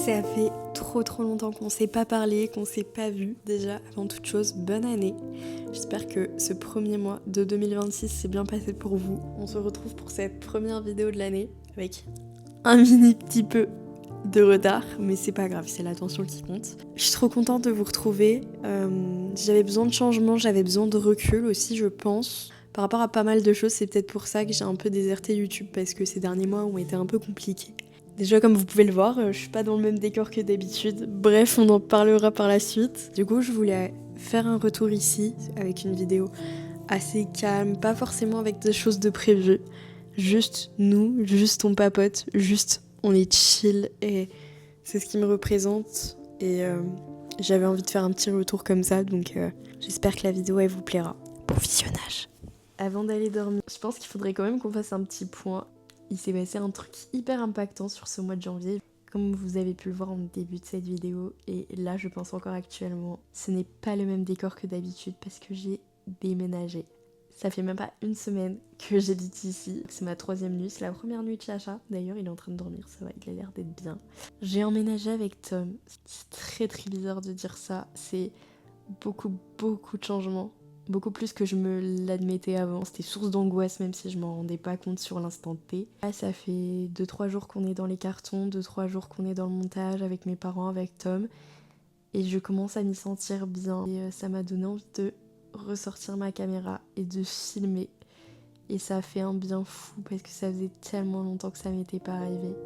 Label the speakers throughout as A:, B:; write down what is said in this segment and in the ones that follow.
A: Ça fait trop longtemps qu'on s'est pas parlé, qu'on s'est pas vu. Déjà, avant toute chose, bonne année. J'espère que ce premier mois de 2026 s'est bien passé pour vous. On se retrouve pour cette première vidéo de l'année avec un mini petit peu de retard, mais c'est pas grave, c'est l'attention qui compte. Je suis trop contente de vous retrouver. J'avais besoin de changement, j'avais besoin de recul aussi, je pense. Par rapport à pas mal de choses, c'est peut-être pour ça que j'ai un peu déserté YouTube, parce que ces derniers mois ont été un peu compliqués. Déjà, comme vous pouvez le voir, je suis pas dans le même décor que d'habitude. Bref, on en parlera par la suite. Du coup, je voulais faire un retour ici avec une vidéo assez calme, pas forcément avec des choses de prévues. Juste nous, juste on papote, juste on est chill et c'est ce qui me représente. Et j'avais envie de faire un petit retour comme ça, donc j'espère que la vidéo elle vous plaira. Bon visionnage. Avant d'aller dormir, je pense qu'il faudrait quand même qu'on fasse un petit point. Il s'est passé un truc hyper impactant sur ce mois de janvier. Comme vous avez pu le voir en début de cette vidéo, et là je pense encore actuellement, ce n'est pas le même décor que d'habitude parce que j'ai déménagé. Ça fait même pas une semaine que j'habite ici. C'est ma 3e nuit, c'est la première nuit de Chacha. D'ailleurs il est en train de dormir, ça va, il a l'air d'être bien. J'ai emménagé avec Tom. C'est très bizarre de dire ça. C'est beaucoup de changements. Beaucoup plus que je me l'admettais avant. C'était source d'angoisse même si je m'en rendais pas compte sur l'instant T. Là, ça fait 2-3 jours qu'on est dans les cartons, 2-3 jours qu'on est dans le montage avec mes parents, avec Tom. Et je commence à m'y sentir bien. Et ça m'a donné envie de ressortir ma caméra et de filmer. Et ça a fait un bien fou parce que ça faisait tellement longtemps que ça m'était pas arrivé.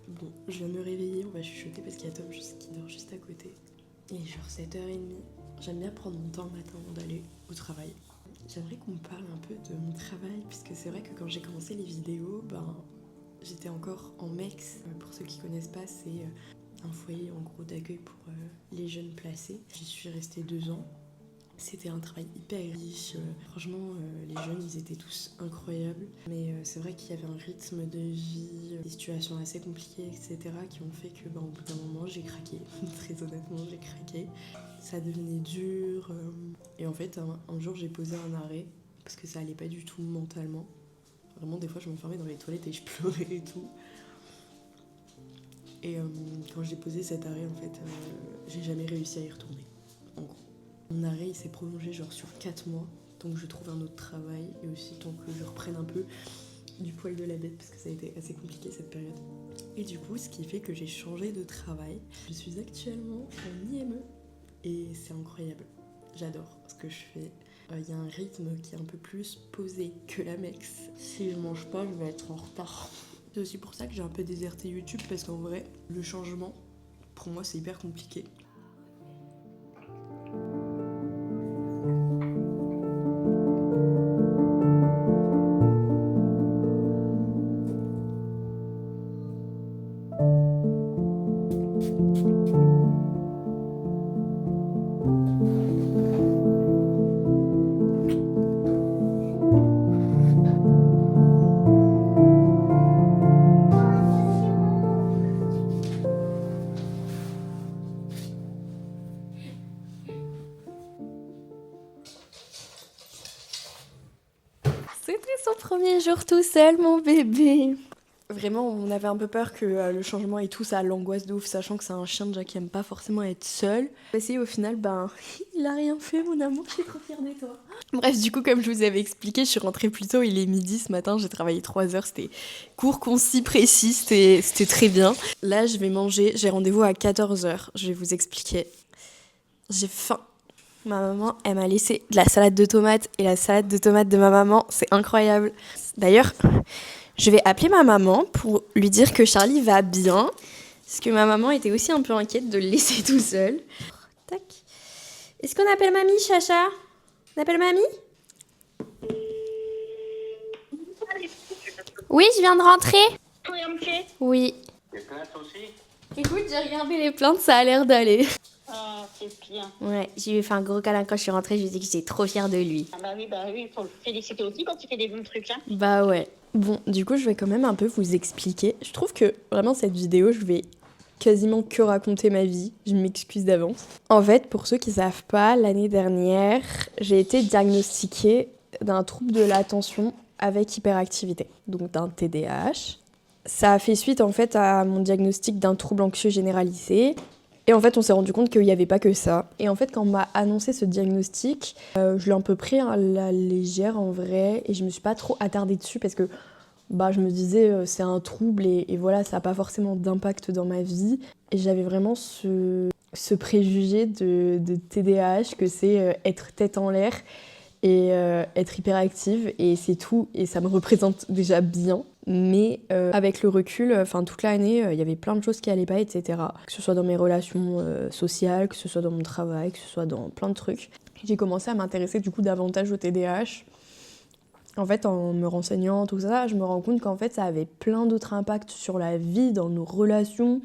A: Bon, je viens de me réveiller, on va chuchoter parce qu'il y a Tom qui dort juste à côté. Il est genre 7h30. J'aime bien prendre mon temps le matin avant d'aller au travail. J'aimerais qu'on me parle un peu de mon travail, puisque c'est vrai que quand j'ai commencé les vidéos, j'étais encore en MEX. Pour ceux qui connaissent pas, c'est un foyer en gros d'accueil pour les jeunes placés. J'y suis restée 2 ans. C'était un travail hyper riche. Franchement, les jeunes, ils étaient tous incroyables. Mais c'est vrai qu'il y avait un rythme de vie, des situations assez compliquées, etc. qui ont fait que, au bout d'un moment, j'ai craqué. Très honnêtement, j'ai craqué. Ça devenait dur. Et en fait, un jour, j'ai posé un arrêt parce que ça allait pas du tout mentalement. Vraiment, des fois, je m'enfermais dans les toilettes et je pleurais et tout. Et quand j'ai posé cet arrêt, en fait, j'ai jamais réussi à y retourner, en gros. Mon arrêt il s'est prolongé genre sur 4 mois, donc je trouve un autre travail et aussi tant que je reprenne un peu du poil de la bête parce que ça a été assez compliqué cette période. Et du coup, ce qui fait que j'ai changé de travail. Je suis actuellement en IME et c'est incroyable. J'adore ce que je fais. Il y a un rythme qui est un peu plus posé que la MEX. Si je mange pas, je vais être en retard. C'est aussi pour ça que j'ai un peu déserté YouTube parce qu'en vrai, le changement, pour moi, c'est hyper compliqué. C'était son premier jour tout seul, mon bébé. Vraiment, on avait un peu peur que le changement et tout, ça l'angoisse de ouf, sachant que c'est un chien déjà qui aime pas forcément être seul. Et au final, il a rien fait, mon amour, je suis trop fière de toi. Bref, du coup, comme je vous avais expliqué, je suis rentrée plus tôt, il est midi ce matin, j'ai travaillé 3 heures, c'était court, concis, précis, c'était très bien. Là, je vais manger, j'ai rendez-vous à 14h, je vais vous expliquer. J'ai faim. Ma maman, elle m'a laissé de la salade de tomates et la salade de tomates de ma maman, c'est incroyable. D'ailleurs, je vais appeler ma maman pour lui dire que Charlie va bien, parce que ma maman était aussi un peu inquiète de le laisser tout seul. Tac. Est-ce qu'on appelle mamie, Chacha? On appelle mamie? Oui, je viens de rentrer. Oui.
B: Les plaintes aussi?
A: Écoute, j'ai regardé les plaintes, ça a l'air d'aller.
B: Ah, c'est bien.
A: Ouais, je lui ai fait un gros câlin quand je suis rentrée, je lui ai dit que j'étais trop fière de lui.
B: Ah bah oui, il faut le féliciter aussi quand tu fais des bons trucs, hein.
A: Bah ouais. Bon, du coup, je vais quand même un peu vous expliquer. Je trouve que vraiment cette vidéo, je vais quasiment que raconter ma vie. Je m'excuse d'avance. En fait, pour ceux qui savent pas, l'année dernière, j'ai été diagnostiquée d'un trouble de l'attention avec hyperactivité, donc d'un TDAH. Ça a fait suite en fait à mon diagnostic d'un trouble anxieux généralisé. Et en fait, on s'est rendu compte qu'il n'y avait pas que ça. Et en fait, quand on m'a annoncé ce diagnostic, je l'ai un peu pris à la légère en vrai. Et je me suis pas trop attardée dessus parce que je me disais c'est un trouble et voilà, ça n'a pas forcément d'impact dans ma vie. Et j'avais vraiment ce préjugé de TDAH que c'est être tête en l'air et être hyperactive et c'est tout. Et ça me représente déjà bien. Mais avec le recul, toute l'année, il y avait plein de choses qui allaient pas, etc. Que ce soit dans mes relations sociales, que ce soit dans mon travail, que ce soit dans plein de trucs. J'ai commencé à m'intéresser du coup davantage au TDAH. En fait, en me renseignant, tout ça, je me rends compte qu'en fait, ça avait plein d'autres impacts sur la vie, dans nos relations,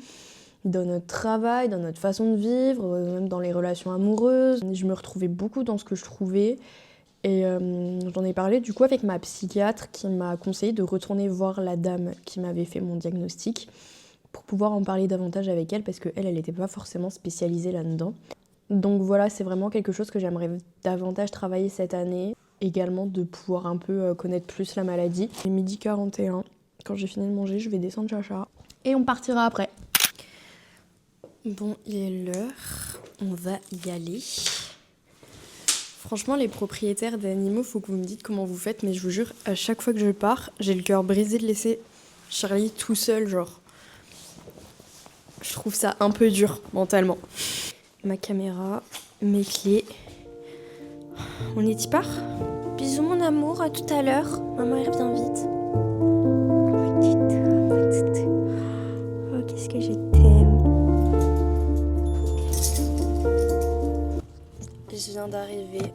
A: dans notre travail, dans notre façon de vivre, même dans les relations amoureuses. Je me retrouvais beaucoup dans ce que je trouvais. Et j'en ai parlé du coup avec ma psychiatre qui m'a conseillé de retourner voir la dame qui m'avait fait mon diagnostic pour pouvoir en parler davantage avec elle parce qu'elle n'était pas forcément spécialisée là-dedans. Donc voilà, c'est vraiment quelque chose que j'aimerais davantage travailler cette année. Également de pouvoir un peu connaître plus la maladie. Il est 12h41. Quand j'ai fini de manger, je vais descendre Chacha. Et on partira après. Bon, il est l'heure. On va y aller. Franchement, les propriétaires d'animaux, faut que vous me dites comment vous faites, mais je vous jure, à chaque fois que je pars, j'ai le cœur brisé de laisser Charlie tout seul, genre. Je trouve ça un peu dur, mentalement. Ma caméra, mes clés. On y part ? Bisous mon amour, à tout à l'heure. Maman, elle revient vite. Oh, qu'est-ce que je t'aime. Je viens d'arriver.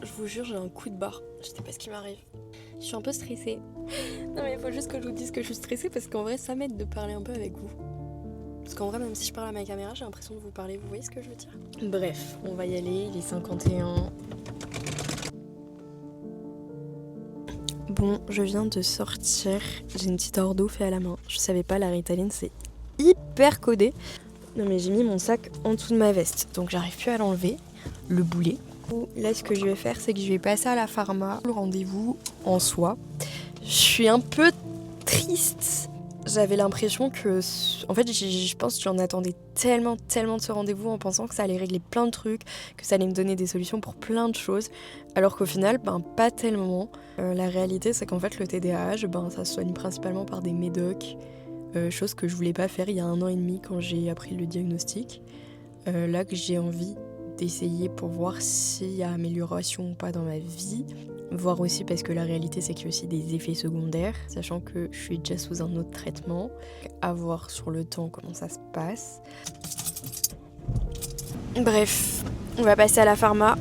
A: Je vous jure, j'ai un coup de barre. Je sais pas ce qui m'arrive. Je suis un peu stressée. Non mais il faut juste que je vous dise que je suis stressée parce qu'en vrai, ça m'aide de parler un peu avec vous. Parce qu'en vrai, même si je parle à ma caméra, j'ai l'impression de vous parler. Vous voyez ce que je veux dire ? Bref, on va y aller. Il est 51. Bon, je viens de sortir. J'ai une petite ordo fait à la main. Je savais pas, la Ritaline, c'est hyper codé. Non mais j'ai mis mon sac en dessous de ma veste. Donc j'arrive plus à l'enlever. Le boulet. Là, ce que je vais faire, c'est que je vais passer à la pharma. Le rendez-vous en soi. Je suis un peu triste. J'avais l'impression que... En fait, je pense que j'en attendais tellement de ce rendez-vous en pensant que ça allait régler plein de trucs, que ça allait me donner des solutions pour plein de choses. Alors qu'au final, pas tellement. La réalité, c'est qu'en fait, le TDAH, ça se soigne principalement par des médocs. Chose que je voulais pas faire il y a 1 an et demi quand j'ai appris le diagnostic. Là que j'ai envie d'essayer pour voir s'il y a amélioration ou pas dans ma vie. Voir aussi parce que la réalité c'est qu'il y a aussi des effets secondaires, sachant que je suis déjà sous un autre traitement. À voir sur le temps comment ça se passe. Bref, on va passer à la pharma.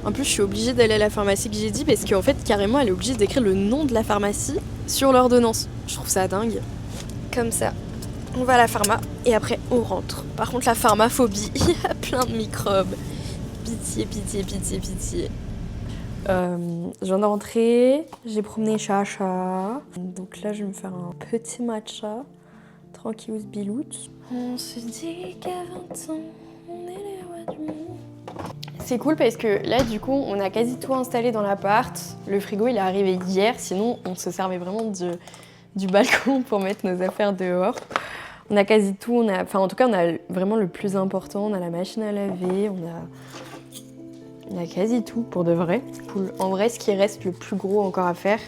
A: En plus je suis obligée d'aller à la pharmacie que j'ai dit parce qu'en fait carrément elle est obligée d'écrire le nom de la pharmacie sur l'ordonnance. Je trouve ça dingue. Comme ça. On va à la pharma et après on rentre. Par contre la pharmaphobie, il y a plein de microbes. Pitié. Je viens de rentrer, j'ai promené Chacha. Donc là je vais me faire un petit matcha. Tranquillous bilout. On se dit qu'à 20 ans, on est les rois du monde. C'est cool parce que là du coup on a quasi tout installé dans l'appart. Le frigo il est arrivé hier, sinon on se servait vraiment du balcon pour mettre nos affaires dehors. On a quasi tout, en tout cas on a vraiment le plus important, on a la machine à laver, on a quasi tout pour de vrai. Cool. En vrai ce qui reste le plus gros encore à faire,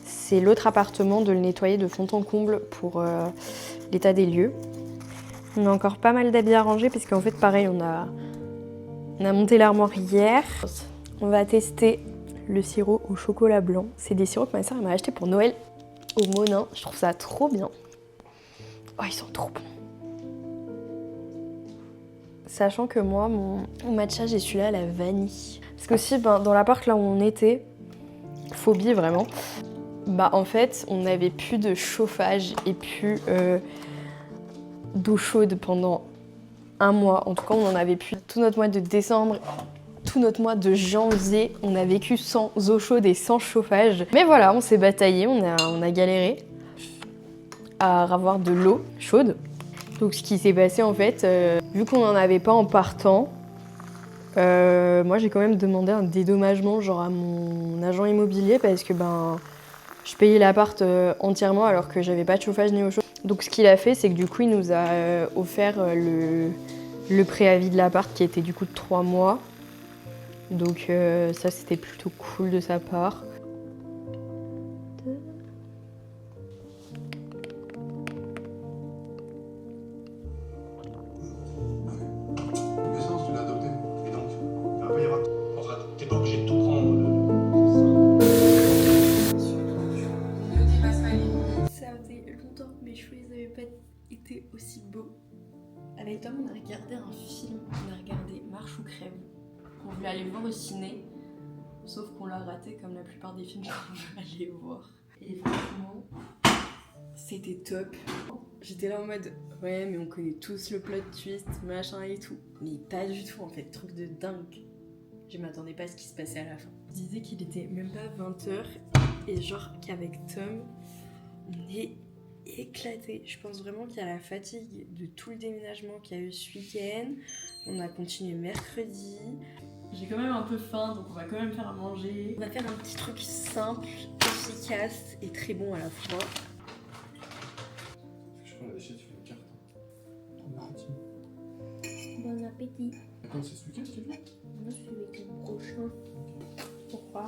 A: c'est l'autre appartement, de le nettoyer de fond en comble pour l'état des lieux. On a encore pas mal d'habits à ranger parce qu'en fait pareil on a monté l'armoire hier. On va tester le sirop au chocolat blanc. C'est des sirops que ma soeur m'a acheté pour Noël au Monin. Je trouve ça trop bien. Oh, ils sont trop bons. Sachant que moi, mon matcha, j'ai celui-là à la vanille. Parce que aussi, dans l'appart là où on était, phobie vraiment, en fait, on n'avait plus de chauffage et plus d'eau chaude pendant 1 mois. En tout cas, on en avait plus tout notre mois de décembre, tout notre mois de janvier, on a vécu sans eau chaude et sans chauffage. Mais voilà, on s'est bataillé, on a galéré à avoir de l'eau chaude. Donc ce qui s'est passé en fait, vu qu'on n'en avait pas en partant, moi j'ai quand même demandé un dédommagement genre à mon agent immobilier parce que je payais l'appart entièrement alors que j'avais pas de chauffage ni eau chaude. Donc ce qu'il a fait, c'est que du coup il nous a offert le préavis de l'appart qui était du coup de 3 mois. Donc ça c'était plutôt cool de sa part.
C: T'es pas obligé de tout prendre.
A: Ça faisait longtemps que mes cheveux n'avaient pas été aussi beaux. Avec Tom, on a regardé un film, on a regardé Marche ou crève. On voulait aller voir au ciné, sauf qu'on l'a raté comme la plupart des films qu'on veut aller voir. Et franchement, c'était top. J'étais là en mode ouais mais on connaît tous le plot twist, machin et tout. Mais pas du tout en fait, truc de dingue. Je m'attendais pas à ce qui se passait à la fin. Je disais qu'il était même pas 20h et genre qu'avec Tom, on est éclaté. Je pense vraiment qu'il y a la fatigue de tout le déménagement qu'il y a eu ce week-end. On a continué mercredi. J'ai quand même un peu faim donc on va quand même faire à manger. On va faire un petit truc simple, efficace et très bon à la fois.
C: Je prends la déchet, tu fais une carte. Bon appétit.
D: Bon appétit.
C: D'accord, c'est ce week-end que tu veux?
D: Moi, je suis avec le prochain. Pourquoi?